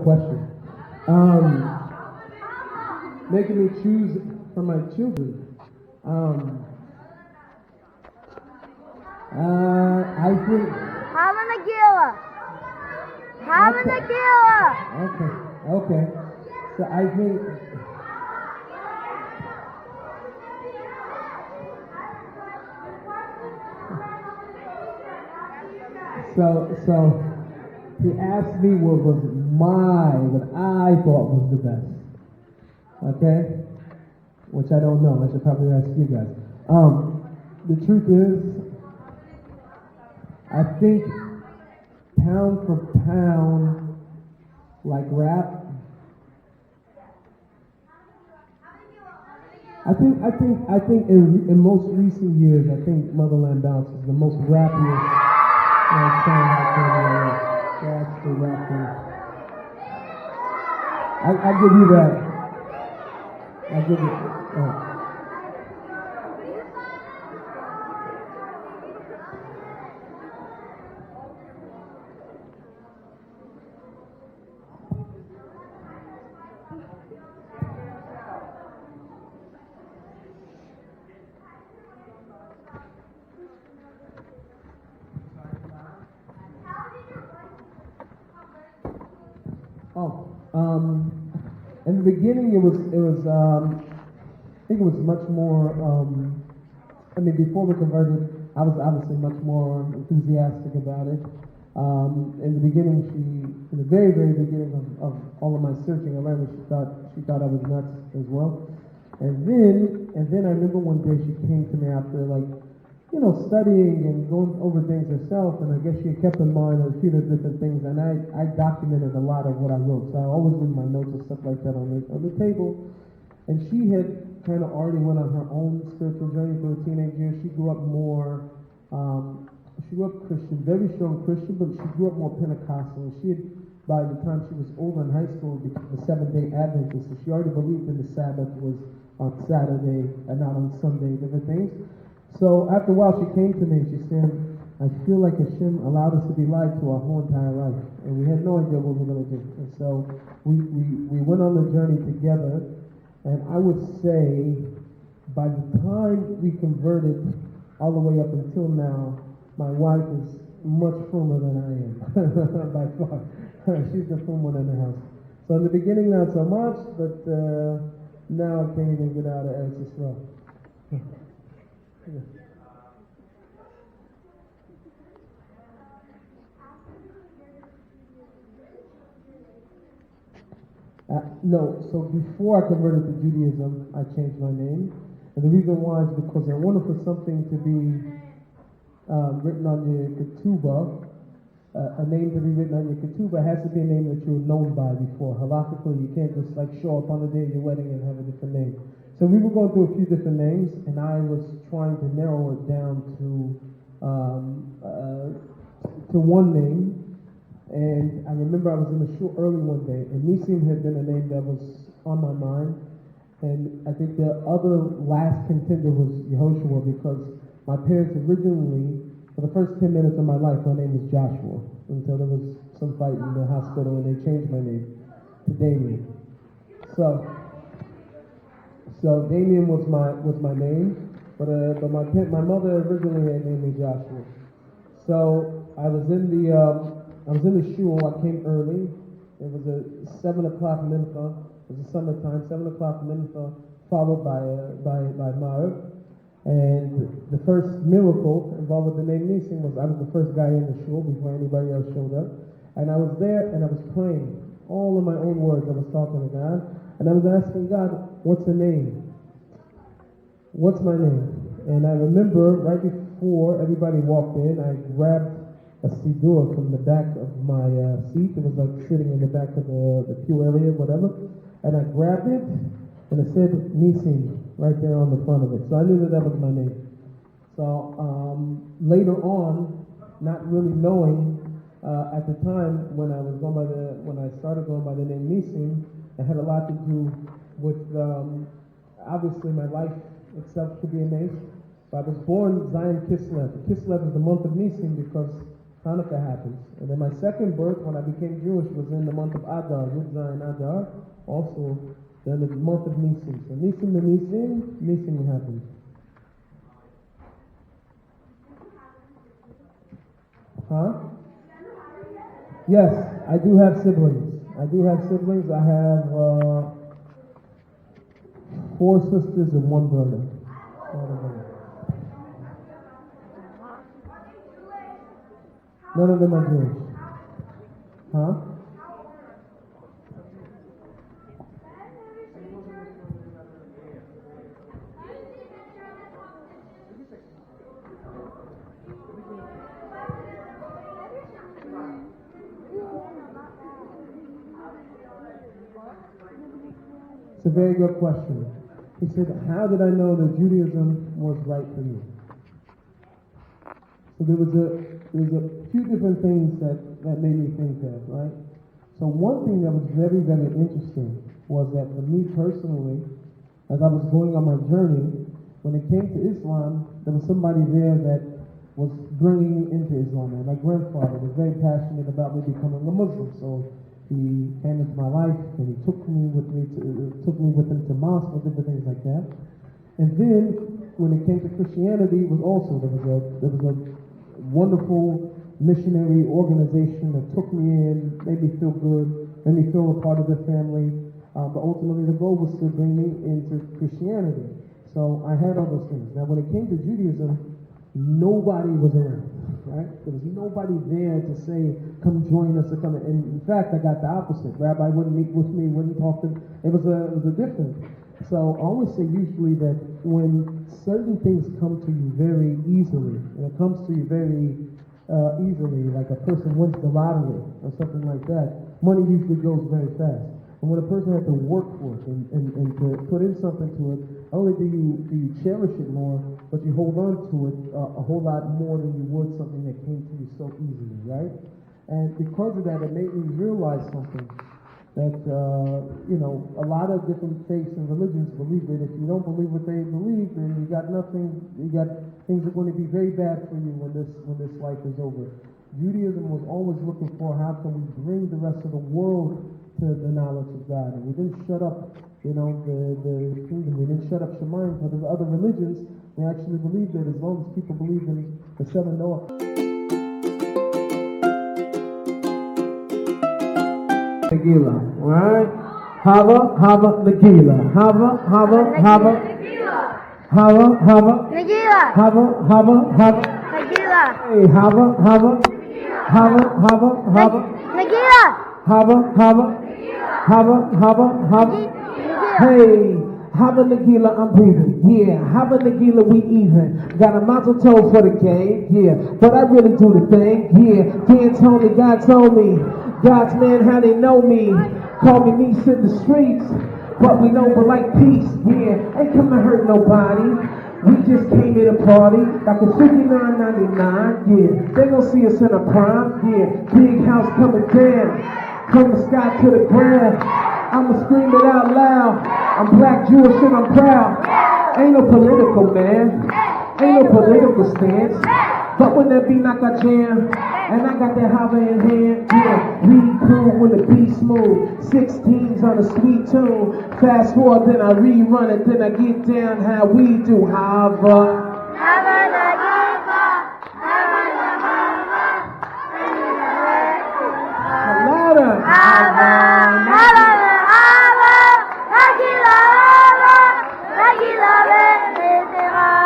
question. Making me choose for my children. I think. CHAVA NEGILA. CHAVA NEGILA. Okay. So I think. So he asked me what I thought was the best. Okay? Which I don't know. I should probably ask you guys. The truth is, I think pound for pound, like rap. I think in most recent years, I think Motherland Bounce is the most rappiest song out there. That's the rap thing. I give you that. I give you. In the beginning, it was. I think it was much more. Before we converted, I was obviously much more enthusiastic about it. In the beginning, in the very, very beginning of all of my searching, I learned that she thought I was nuts as well. And then I remember one day she came to me after studying and going over things herself, and I guess she had kept in mind a few different things, and I documented a lot of what I wrote. So I always leave my notes and stuff like that on the table. And she had kind of already went on her own spiritual journey for her teenage years. She grew up more, she grew up Christian, very strong Christian, but she grew up more Pentecostal. She had, by the time she was over in high school, became a Seventh-day Adventist. So she already believed in the Sabbath was on Saturday and not on Sunday, different things. So after a while, she came to me and she said, I feel like Hashem allowed us to be lied to our whole entire life. And we had no idea what we were going to do. And so we went on the journey together. And I would say by the time we converted all the way up until now, my wife is much firmer than I am, by far. She's the firm one in the house. So in the beginning, not so much, but now I can't even get out of Eretz Yisrael. No, so before I converted to Judaism, I changed my name. And the reason why is because I wanted for something to be written on your ketubah, a name to be written on your ketubah has to be a name that you were known by before. Halakhically, you can't just show up on the day of your wedding and have a different name. So we were going through a few different names, and I was trying to narrow it down to one name. And I remember I was in the shul early one day, and Nissim had been a name that was on my mind. And I think the other last contender was Yehoshua, because my parents originally, for the first 10 minutes of my life, my name was Joshua, until there was some fight in the hospital, and they changed my name to Damien. So Damien was my name, but my mother originally had named me Joshua. So I was in the shul. I came early. It was a 7 o'clock mincha. It was the summertime. 7 o'clock mincha, followed by Ma'ariv. And the first miracle involved with the name Nissim was I was the first guy in the shul before anybody else showed up. And I was there and I was praying all in my own words. I was talking to God, and I was asking God, "What's the name? What's my name?" And I remember right before everybody walked in, I grabbed a siddur from the back of my seat. It was sitting in the back of the pew area, whatever. And I grabbed it, and it said Nissim right there on the front of it. So I knew that was my name. So later on, not really knowing, at the time when I started going by the name Nissim, it had a lot to do with obviously my life itself could be a name. But I was born Zion Kislev. Kislev is the month of Nissim because Hanukkah happens. And then my second birth, when I became Jewish, was in the month of Adar, Yud Zayin Adar, also then the month of Nissim. So Nissim to Nissim happens. Huh? Yes, I do have siblings. I have 4 sisters and 1 brother. None of them are Jewish. Huh? It's a very good question. He said, how did I know that Judaism was right for me? So there's a few different things that made me think that, right? So one thing that was very, very interesting was that for me personally, as I was going on my journey, when it came to Islam, there was somebody there that was bringing me into Islam. And my grandfather was very passionate about me becoming a Muslim, so he came into my life and he took me with him to mosque and different things like that. And then when it came to Christianity, it was also there was a wonderful missionary organization that took me in, made me feel good, made me feel a part of the family. But ultimately the goal was to bring me into Christianity. So I had all those things. Now when it came to Judaism, nobody was around, right? There was nobody there to say, come join us, or come. And in fact, I got the opposite. Rabbi wouldn't meet with me, wouldn't talk to me. It was a different. So I always say usually that when certain things come to you very easily, and it comes to you very easily, like a person wins the lottery or something like that, money usually goes very fast. And when a person has to work for it and to put in something to it, not only do you cherish it more, but you hold on to it a whole lot more than you would something that came to you so easily, right? And because of that, it made me realize something, that, a lot of different faiths and religions believe that if you don't believe what they believe, then you got nothing, things are going to be very bad for you when this life is over. Judaism was always looking for how can we bring the rest of the world to the knowledge of God. And we didn't shut up, the kingdom. We didn't shut up Shemaim for the other religions. We actually believed that as long as people believed in the 7 Noah. Negila, right? Chava Negila. Chava Negila. Negila. Hey, Chava Negila. Hey, Chava Negila, I'm breathing. Yeah, Chava Negila, we even. Got a mazel tov for the game. Yeah, but I really do the thing. Yeah, Dan told me, God told me. God's man, how they know me. Call me niece in the streets. But we know we like peace. Yeah, ain't come to hurt nobody. We just came here to party. Like a 59.99. Yeah, they gon' see us in a prime. Yeah, big house coming down. From the sky to the ground. I'ma scream it out loud. I'm black, Jewish, and I'm proud. Ain't no political, man. Ain't no political stance. But when that beat knock I jam, and I got that hava in hand, yeah, we cool when the beat smooth. 16s on a sweet tune. Fast forward, then I rerun it, then I get down how we do hava.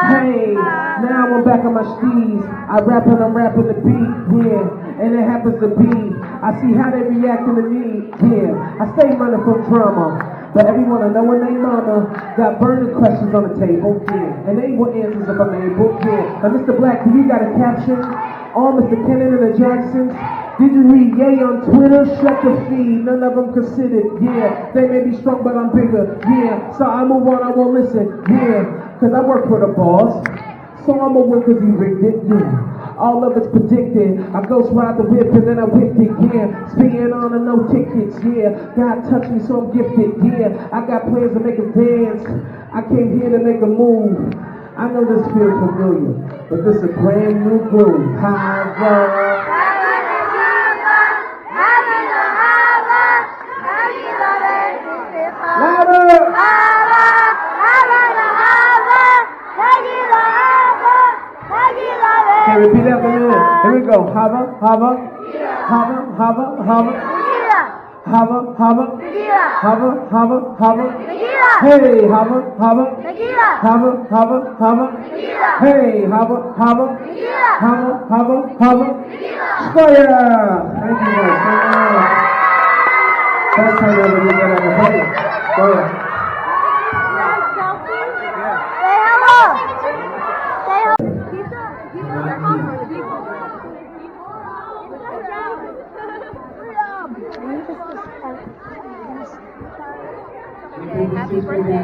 Hey, now I'm back on my steez. I'm rapping the beat, yeah, and it happens to be. I see how they reacting to me, yeah. I stay running from drama, but everyone I know and they mama got burning questions on the table, yeah, and they want answers if I'm able, yeah. Now, Mr. Black, do you got a caption? All Mr. Kennan and the Jacksons. Did you read Yay on Twitter? Shut the feed, none of them considered, yeah. They may be strong, but I'm bigger, yeah. So I move on, I won't listen, yeah. Cause I work for the boss, so I'm a worker, he rigged it, yeah. All of it's predicted. I ghost ride the whip and then I whipped it, yeah. Speaking on and no tickets, yeah. God touched me, so I'm gifted, yeah. I got plans to make a dance. I came here to make a move. I know this feels familiar, but this is a brand new groove. Hava. Here we go. Hava, hava, hava, hava, hava, hava, hava, hava, hava, hava. Hey, hava, hava, hava, hava, hava. Hey, hava, hava, hava, hava, hava. Square. Thank you guys. That's how you do that on the table. Square. Say hello. Say hello. Happy birthday.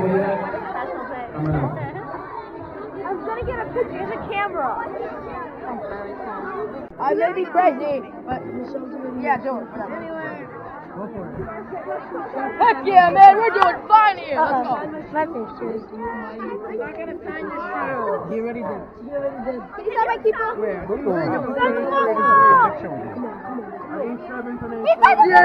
I'm gonna get a picture. Here's a camera. I may be crazy, but yeah, do it. Go for it. Heck yeah, man, we're doing fine here. Let's go. My pictures. I gotta sign this shoe. He already did. Can you sign my keeper? Where? Go for it. Can you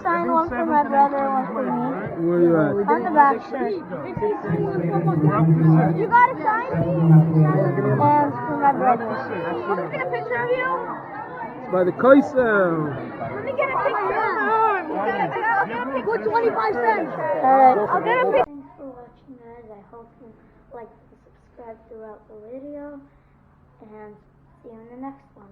sign one for my brother and one for me? Where you at? On the back shirt. You gotta sign me. And for my brother. Let me get a picture of you. By the Kaiser. Let me get a picture of him. I'll get a picture. Put 25 cents. I'll get a picture. Thanks for watching, guys. I hope you like and subscribe throughout the video, and see you in the next one.